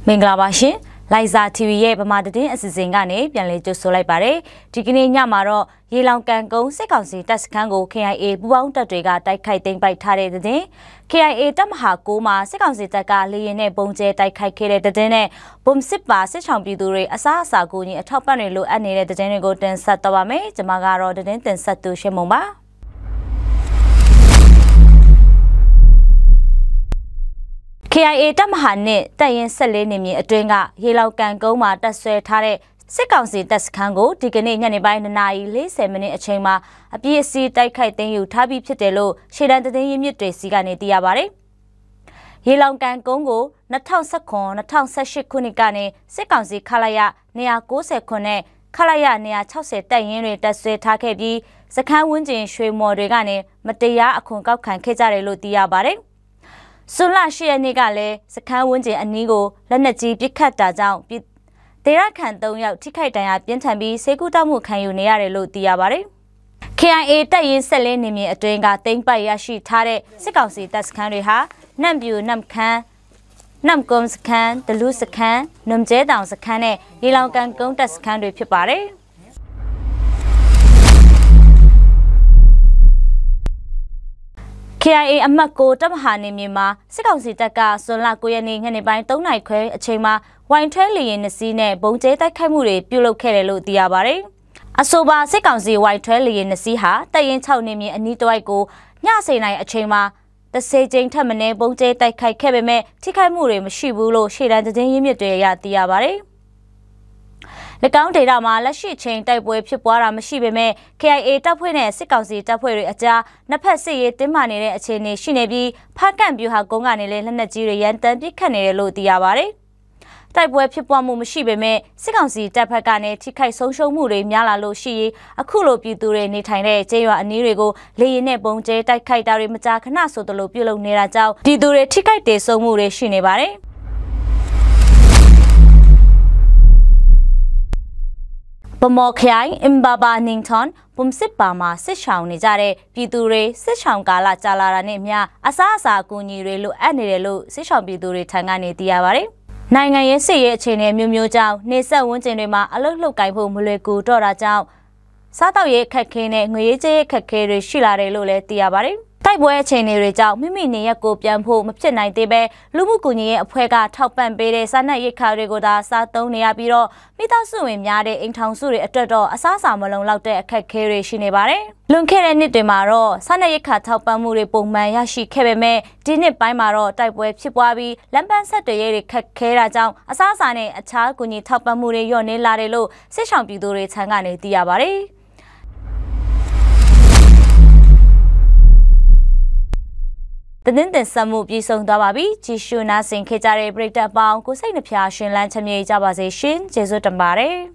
မင်္ဂလာပါရှင်လိုက်စာ TV ရဲ့ဗမာသတင်းအစီအစဉ်ကနေပြန်လည်ကြိုဆိုလိုက်ပါတယ်ဒီကနေ့ညမှာတော့ရေလောင်ကန်ကုန်းစစ်ကောင်စီတပ်စခန်းကို KIA ပူးပေါင်းတပ်တွေကတိုက်ခိုက်သိမ်းပိုက်ထားတဲ့တဲ့ KIA တပ်မဟာ9မှာစစ်ကောင်စီတပ်ကလေရင်နဲ့ပုံကျဲတိုက်ခိုက်ခဲ့တဲ့တဲ့နဲ့ဘုံစစ်ပါစစ်ဆောင်ပြည်သူတွေအစားအစာကိုကြီးအထောက်ပံ့တွေလိုအပ်နေတဲ့တဲ့တွေကိုတင်ဆက်တော့ပါမယ်ကျွန်မကတော့တဲ့တင်ဆက်သူရှင်းမုံပါKIA တပ်မဟာနဲ့တပ်ရင်း14နေမြေအတွင်းကရေလောင်ကန်ကုန်းမှာတပ်ဆွဲထားတဲ့စစ်ကောင်စီတပ်စခန်းကိုဒီကနေ့ညနေပိုင်း2:40မိနစ်အချိန်မှာအပြည့်အစည်တိုက်ခိုက်သိမ်းယူထားပြီးဖြစ်တယ်လို့ရှေ့တန်းသတင်းရင်းမြစ်တွေစီကနေသိရပါတယ်။ရေလောင်ကန်ကုန်းကို2019-2018ခုနှစ်ကနေစစ်ကောင်စီခလာရ290နဲ့ခလာရ260တပ်ရင်းတွေတပ်ဆွဲထားခဲ့ပြီးစခန်းဝန်းကျင်ရွှေမော်တွေကနေမတရားအခွန်ကောက်ခံခဲ့ကြတယ်လို့သိရပါတယ်။စွန်လရှိရနေ့ကလည်းစခန်းဝန်းကျင်အနီးကိုလက်နက်ကြီးပစ်ခတ်တာကြောင့်ဒေရခန်3ယောက်ထိခိုက်ဒဏ်ရာပြင်းထန်ပြီးဆေးကုသမှုခံယူနေရတယ်လို့သိရပါတယ်။ KIA တပ်ရင်း14နေမြေအတွင်းကတိမ့်ပိုက်ရရှိထားတဲ့စစ်ကောင်စီတပ်စခန်းတွေဟာနမ်ပြူနမ်ခမ်းနမ်ကုန်းစခန်းဒလူးစခန်းနမ်ကျဲတောင်စခန်းနဲ့ရေလောင်ကန်ကုန်းတပ်စခန်းတွေဖြစ်ပါတယ်။ KIA အမှတ်6တပ်မဟာနေမြေမှာစစ်ကောင်စီတပ်ကဇွန်လ9ရက်နေ့ညနေပိုင်း3နာရီခွဲအချိန်မှာဝိုင်ထွဲလေရင်2စီးနဲ့ဘုံကျဲတိုက်ခိုက်မှုတွေပြုလုပ်ခဲ့တယ်လို့သိရပါတယ်။အဆိုပါစစ်ကောင်စီဝိုင်ထွဲလေရင်2စီးဟာတပ်ရင်း6နေမြေအနီးတစ်ဝိုက်ကိုည10နာရီအချိန်မှာ30ကြိမ်ထက်မနည်းဘုံကျဲတိုက်ခိုက်ခဲ့ပေမဲ့ထိခိုက်မှုတွေမရှိဘူးလို့ရှေ့တန်းသတင်းရင်းမြစ်တွေအရသိရပါတယ်။၎င်းဒေတာမှာလက်ရှိချိန်တိုက်ပွဲဖြစ်ပွားတာမရှိပေမဲ့ KIA တပ်ဖွဲ့နဲ့စစ်ကောင်စီတပ်ဖွဲ့တွေအကြားနှစ်ဖက်စစ်ရေးတင်းမာနေတဲ့အခြေအနေရှိနေပြီးဖားကန့်ပြူဟာကုန်းကနေလည်းလက်နက်ကြီးတွေရန်တမ်းပစ်ခတ်နေတယ်လို့သိရပါတယ်။တိုက်ပွဲဖြစ်ပွားမှုမရှိပေမဲ့စစ်ကောင်စီတပ်ဖက်ကနေထိခိုက်ဆုံးရှုံးမှုတွေများလာလို့ရှိရင်အခုလိုပြည်သူတွေနေထိုင်တဲ့ကျေးရွာအနီးတွေကိုလေရင်နဲ့ပုံကျဲတိုက်ခိုက်တာတွေမကြာခဏဆိုသလိုပြုလုပ်နေတာကြောင့်ပြည်သူတွေထိခိုက်ဒေဆုံးမှုတွေရှိနေပါတယ်။ဗမော်ခိုင်အင်ဘာဘာနင်းထွန်ပုံစစ်ပါမှာစစ်ဆောင်နေကြတဲ့ပြည်သူတွေစစ်ဆောင်ကာလကြာလာတာနဲ့အမျှအစားအစာအကူအညီတွေလိုအပ်နေတယ်လို့စစ်ဆောင်ပြည်သူတွေထံကနေသိရပါတယ်။နိုင်ငံရေးစစ်ရေးအခြေအနေမျိုးမျိုးကြောင့်နေဆက်ဝန်းကျင်တွေမှာအလုတ်လှုပ်ကိုင်ဖို့မလွယ်ကူတော့တာကြောင့်စားတောက်ရေးအခက်ခဲနဲ့ငွေရေးကြေးအခက်ခဲတွေရှိလာတယ်လို့လည်းသိရပါတယ်။တိုက်ပွဲအခြေအနေတွေကြောင့်မိမိနေရက်ကိုပြန်ဖို့မဖြစ်နိုင်သေးပဲလူမှုကူညီရေးအဖွဲ့ကထောက်ပံ့ပေးတဲ့စားနပ်ရိက္ခာတွေကိုသာစားသုံးနေရပြီးတော့မိသားစုဝင်များတဲ့အိမ်ထောင်စုတွေအတွက်တော့အစားအစာမလုံလောက်တဲ့အခက်အခဲတွေရှိနေပါတယ်။လွန်ခဲ့တဲ့နှစ်တွေမှာတော့စားနပ်ရိက္ခာထောက်ပံ့မှုတွေပုံမှန်ရရှိခဲ့ပေမဲ့ဒီနှစ်ပိုင်းမှာတော့တိုက်ပွဲဖြစ်ပွားပြီးလမ်းပန်းဆက်တွေရေးတွေခက်ခဲတာကြောင့်အစားအစာနဲ့အခြားကူညီထောက်ပံ့မှုတွေလျော့နည်းလာတယ်လို့စစ်ဆောင်ပြည်သူတွေထံကနေသိရပါတယ်။တင်းတင်ဆက်မှုပြည်ဆုံးသွားပါပြီကြည်ရှုနာဆင်ခဲ့ကြတဲ့ပရိသတ်ပေါင်းကိုစိတ်နှဖျားရှင်လန်းချမ်းမြေ့ကြပါစေရှင်ကျေးဇူးတင်ပါတယ်